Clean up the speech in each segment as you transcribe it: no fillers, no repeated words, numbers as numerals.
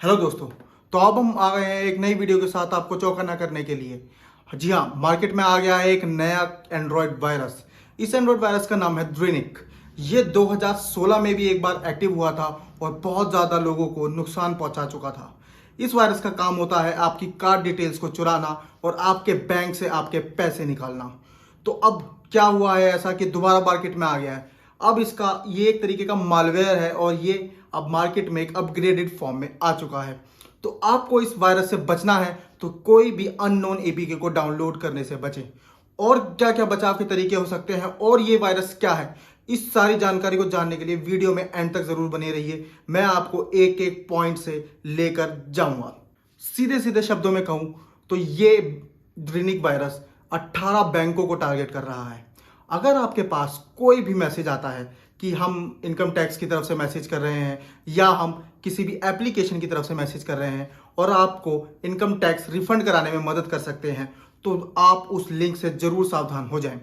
Hello दोस्तों। तो अब हम आ गए हैं एक नई वीडियो के साथ आपको चौकन्ना करने के लिए। जी हाँ, मार्केट में आ गया है एक नया एंड्रॉयड वायरस। इस एंड्रॉयड वायरस का नाम है ड्रेनिक। ये 2016 में भी एक बार एक्टिव हुआ था और बहुत ज़्यादा लोगों को नुकसान पहुंचा चुका था। इस वायरस का काम होता है आपकी कार्ड डिटेल्स को चुराना और आपके बैंक से आपके पैसे निकालना। तो अब क्या हुआ है ऐसा कि दोबारा मार्केट में आ गया है। अब इसका ये एक तरीके का मालवेयर है और ये अब मार्केट में एक अपग्रेडेड फॉर्म में आ चुका है। तो आपको इस वायरस से बचना है तो कोई भी अननोन एपीके को डाउनलोड करने से बचें। और क्या क्या बचाव के तरीके हो सकते हैं और ये वायरस क्या है, इस सारी जानकारी को जानने के लिए वीडियो में एंड तक जरूर बने रहिए। मैं आपको एक एक पॉइंट से लेकर जाऊंगा। सीधे सीधे शब्दों में कहूं तो ये ड्रेनिक वायरस 18 बैंकों को टारगेट कर रहा है। अगर आपके पास कोई भी मैसेज आता है कि हम इनकम टैक्स की तरफ से मैसेज कर रहे हैं या हम किसी भी एप्लीकेशन की तरफ से मैसेज कर रहे हैं और आपको इनकम टैक्स रिफंड कराने में मदद कर सकते हैं, तो आप उस लिंक से जरूर सावधान हो जाएं।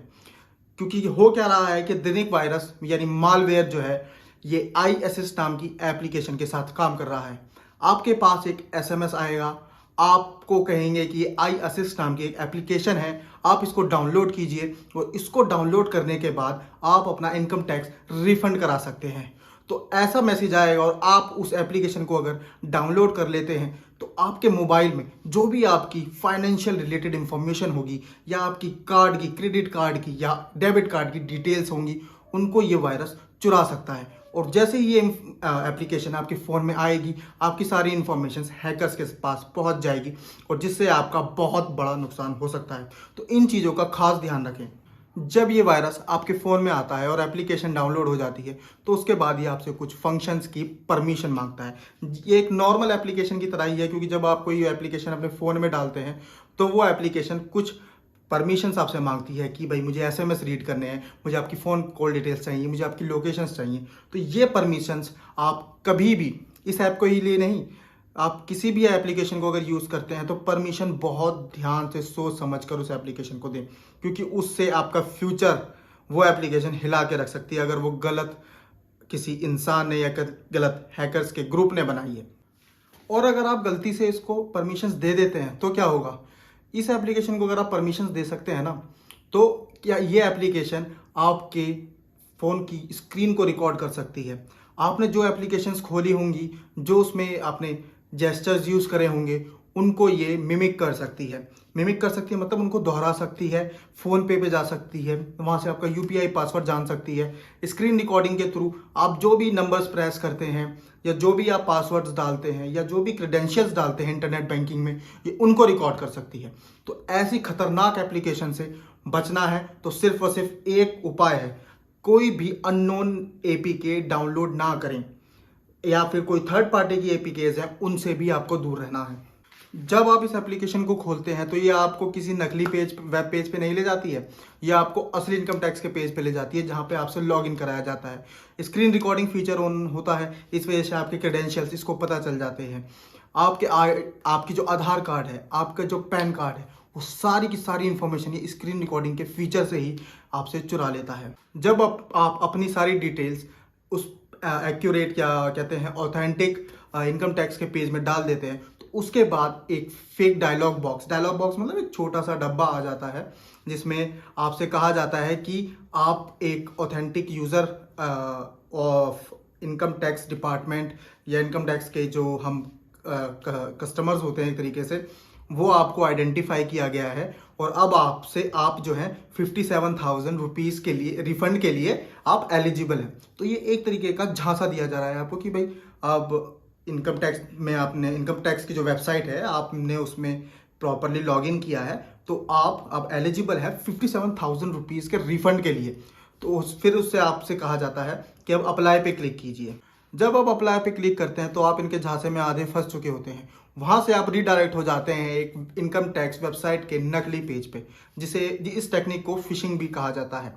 क्योंकि हो क्या रहा है कि ड्रेनिक वायरस यानी मालवेयर जो है ये आई असिस्ट नाम की एप्लीकेशन के साथ काम कर रहा है। आपके पास एक एसएमएस आएगा, आपको कहेंगे कि ये आई असिस्ट नाम की एक एप्लीकेशन है, आप इसको डाउनलोड कीजिए और इसको डाउनलोड करने के बाद आप अपना इनकम टैक्स रिफंड करा सकते हैं। तो ऐसा मैसेज आएगा और आप उस एप्लीकेशन को अगर डाउनलोड कर लेते हैं तो आपके मोबाइल में जो भी आपकी फाइनेंशियल रिलेटेड इंफॉर्मेशन होगी या आपकी कार्ड की, क्रेडिट कार्ड की या डेबिट कार्ड की डिटेल्स होंगी, उनको ये वायरस चुरा सकता है। और जैसे ही ये एप्लीकेशन आपके फ़ोन में आएगी, आपकी सारी इंफॉर्मेशन हैकर्स के पास पहुंच जाएगी और जिससे आपका बहुत बड़ा नुकसान हो सकता है। तो इन चीज़ों का खास ध्यान रखें। जब ये वायरस आपके फ़ोन में आता है और एप्लीकेशन डाउनलोड हो जाती है तो उसके बाद ये आपसे कुछ फंक्शंस की परमिशन मांगता है। ये एक नॉर्मल एप्लीकेशन की तरह ही है, क्योंकि जब आप कोई एप्लीकेशन अपने फ़ोन में डालते हैं तो वो एप्लीकेशन कुछ परमिशंस आपसे मांगती है कि भाई मुझे एसएमएस रीड करने हैं, मुझे आपकी फ़ोन कॉल डिटेल्स चाहिए, मुझे आपकी लोकेशंस चाहिए। तो ये परमिशंस आप कभी भी इस ऐप को ही लिए नहीं, आप किसी भी एप्लीकेशन को अगर यूज़ करते हैं तो परमिशन बहुत ध्यान से सोच समझ कर उस एप्लीकेशन को दें, क्योंकि उससे आपका फ्यूचर वो एप्लीकेशन हिला के रख सकती है अगर वो गलत किसी इंसान ने या गलत हैकर्स के ग्रुप ने बनाई है। और अगर आप गलती से इसको परमिशंस दे देते हैं तो क्या होगा, इस एप्लीकेशन को अगर आप परमिशंस दे सकते हैं ना, तो क्या ये एप्लीकेशन आपके फ़ोन की स्क्रीन को रिकॉर्ड कर सकती है। आपने जो एप्लीकेशंस खोली होंगी, जो उसमें आपने जेस्चर्स यूज़ करे होंगे, उनको ये मिमिक कर सकती है। मिमिक कर सकती है मतलब उनको दोहरा सकती है, फ़ोन पे जा सकती है, वहाँ से आपका यूपीआई पासवर्ड जान सकती है। स्क्रीन रिकॉर्डिंग के थ्रू आप जो भी नंबर्स प्रेस करते हैं या जो भी आप पासवर्ड्स डालते हैं या जो भी क्रेडेंशियल्स डालते हैं इंटरनेट बैंकिंग में, ये उनको रिकॉर्ड कर सकती है। तो ऐसी खतरनाक एप्लीकेशन से बचना है तो सिर्फ और सिर्फ एक उपाय है, कोई भी अननोन एपीके डाउनलोड ना करें या फिर कोई थर्ड पार्टी की एपीकेज है उनसे भी आपको दूर रहना है। जब आप इस एप्लीकेशन को खोलते हैं तो ये आपको किसी नकली वेब पेज पे नहीं ले जाती है, ये आपको असली इनकम टैक्स के पेज पे ले जाती है जहाँ पे आपसे लॉगिन कराया जाता है। स्क्रीन रिकॉर्डिंग फीचर ऑन होता है, इस वजह से आपके क्रेडेंशियल्स इसको पता चल जाते हैं। आपकी जो आधार कार्ड है, आपका जो पैन कार्ड है, वो सारी की सारी इंफॉर्मेशन ये स्क्रीन रिकॉर्डिंग के फीचर से ही आपसे चुरा लेता है। जब आप अपनी सारी डिटेल्स उस एक्यूरेट क्या कहते हैं ऑथेंटिक इनकम टैक्स के पेज में डाल देते हैं तो उसके बाद एक फेक डायलॉग बॉक्स मतलब एक छोटा सा डब्बा आ जाता है जिसमें आपसे कहा जाता है कि आप एक authentic user of income tax department या इनकम टैक्स के जो हम कस्टमर्स होते हैं एक तरीके से, वो आपको आइडेंटिफाई किया गया है और अब आपसे आप जो है 57,000 रुपीज़ के लिए रिफंड के लिए आप एलिजिबल हैं। तो ये एक तरीके का झांसा दिया जा रहा है आपको कि भाई अब इनकम टैक्स में आपने इनकम टैक्स की जो वेबसाइट है आपने उसमें प्रॉपरली लॉगिन किया है तो आप अब एलिजिबल है 57,000 रुपीज़ के रिफंड के लिए। तो फिर उससे आपसे कहा जाता है कि अब अप्लाई पे क्लिक कीजिए। जब आप अप्लाई पे क्लिक करते हैं तो आप इनके झांसे में आधे फंस चुके होते हैं। वहाँ से आप रीडायरेक्ट हो जाते हैं एक इनकम टैक्स वेबसाइट के नकली पेज पे, जिसे इस टेक्निक को फिशिंग भी कहा जाता है।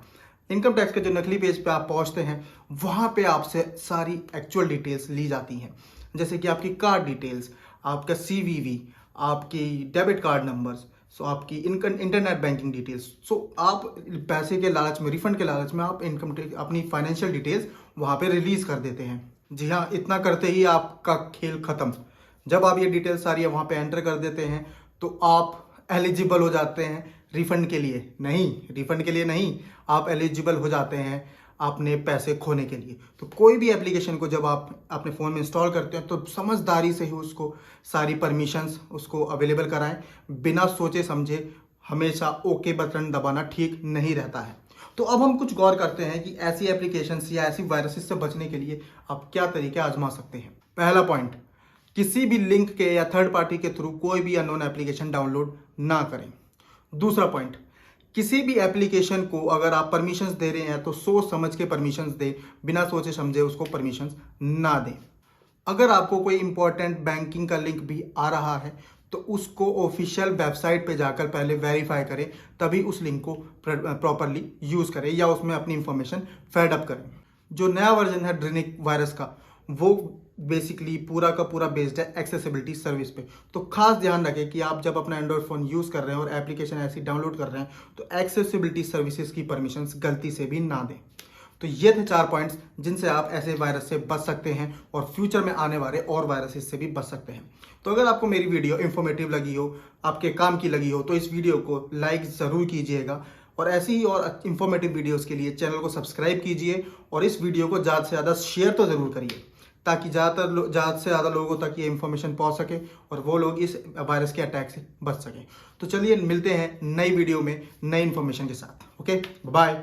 इनकम टैक्स के जो नकली पेज पे आप पहुँचते हैं वहाँ पे आपसे सारी एक्चुअल डिटेल्स ली जाती हैं, जैसे कि आपकी कार्ड डिटेल्स, आपका सीवीवी, आपकी डेबिट कार्ड नंबर्स, सो आपकी इंटरनेट बैंकिंग डिटेल्स। सो आप पैसे के लालच में, रिफंड के लालच में आप इनकम टैक्स अपनी फाइनेंशियल डिटेल्स वहाँ पे रिलीज कर देते हैं। जी हाँ, इतना करते ही आपका खेल खत्म। जब आप ये डिटेल सारी वहाँ पे एंटर कर देते हैं तो आप एलिजिबल हो जाते हैं रिफंड के लिए। नहीं, रिफंड के लिए नहीं, आप एलिजिबल हो जाते हैं आपने पैसे खोने के लिए। तो कोई भी एप्लीकेशन को जब आप अपने फ़ोन में इंस्टॉल करते हैं तो समझदारी से ही उसको सारी परमिशंस उसको अवेलेबल कराएं, बिना सोचे समझे। हमेशा ओके बटन दबाना ठीक नहीं रहता है। तो अब हम कुछ गौर करते हैं कि ऐसी एप्लीकेशंस या ऐसी वायरसेस से बचने के लिए आप क्या तरीके आजमा सकते हैं। पहला पॉइंट, किसी भी लिंक के या थर्ड पार्टी के थ्रू कोई भी अननोन एप्लीकेशन डाउनलोड ना करें। दूसरा पॉइंट, किसी भी एप्लीकेशन को अगर आप परमिशंस दे रहे हैं तो सोच समझ के परमिशंस दें, बिना सोचे समझे उसको परमिशंस ना दें। अगर आपको कोई इंपॉर्टेंट बैंकिंग का लिंक भी आ रहा है तो उसको ऑफिशियल वेबसाइट पे जाकर पहले वेरीफाई करें, तभी उस लिंक को प्रॉपरली यूज़ करें या उसमें अपनी इंफॉर्मेशन फीड अप करें। जो नया वर्जन है ड्रिनिक वायरस का, वो बेसिकली पूरा का पूरा बेस्ड है एक्सेसिबिलिटी सर्विस पे। तो खास ध्यान रखें कि आप जब अपना एंड्रॉयड फ़ोन यूज़ कर रहे हैं और एप्लीकेशन ऐसी डाउनलोड कर रहे हैं तो एक्सेसिबिलिटी सर्विसेज की परमिशंस गलती से भी ना दें। तो ये थे 4 पॉइंट्स जिनसे आप ऐसे वायरस से बच सकते हैं और फ्यूचर में आने वाले और वायरसेस से भी बच सकते हैं। तो अगर आपको मेरी वीडियो इन्फॉर्मेटिव लगी हो, आपके काम की लगी हो, तो इस वीडियो को लाइक ज़रूर कीजिएगा और ऐसी ही और इन्फॉर्मेटिव वीडियोस के लिए चैनल को सब्सक्राइब कीजिए और इस वीडियो को ज़्यादा से ज़्यादा शेयर तो ज़रूर करिए, ताकि ज़्यादा से ज़्यादा लोगों तक ये इन्फॉर्मेशन पहुंच सके और वो लोग इस वायरस के अटैक से बच सकें। तो चलिए मिलते हैं नई वीडियो में नई इन्फॉर्मेशन के साथ। Okay, bye.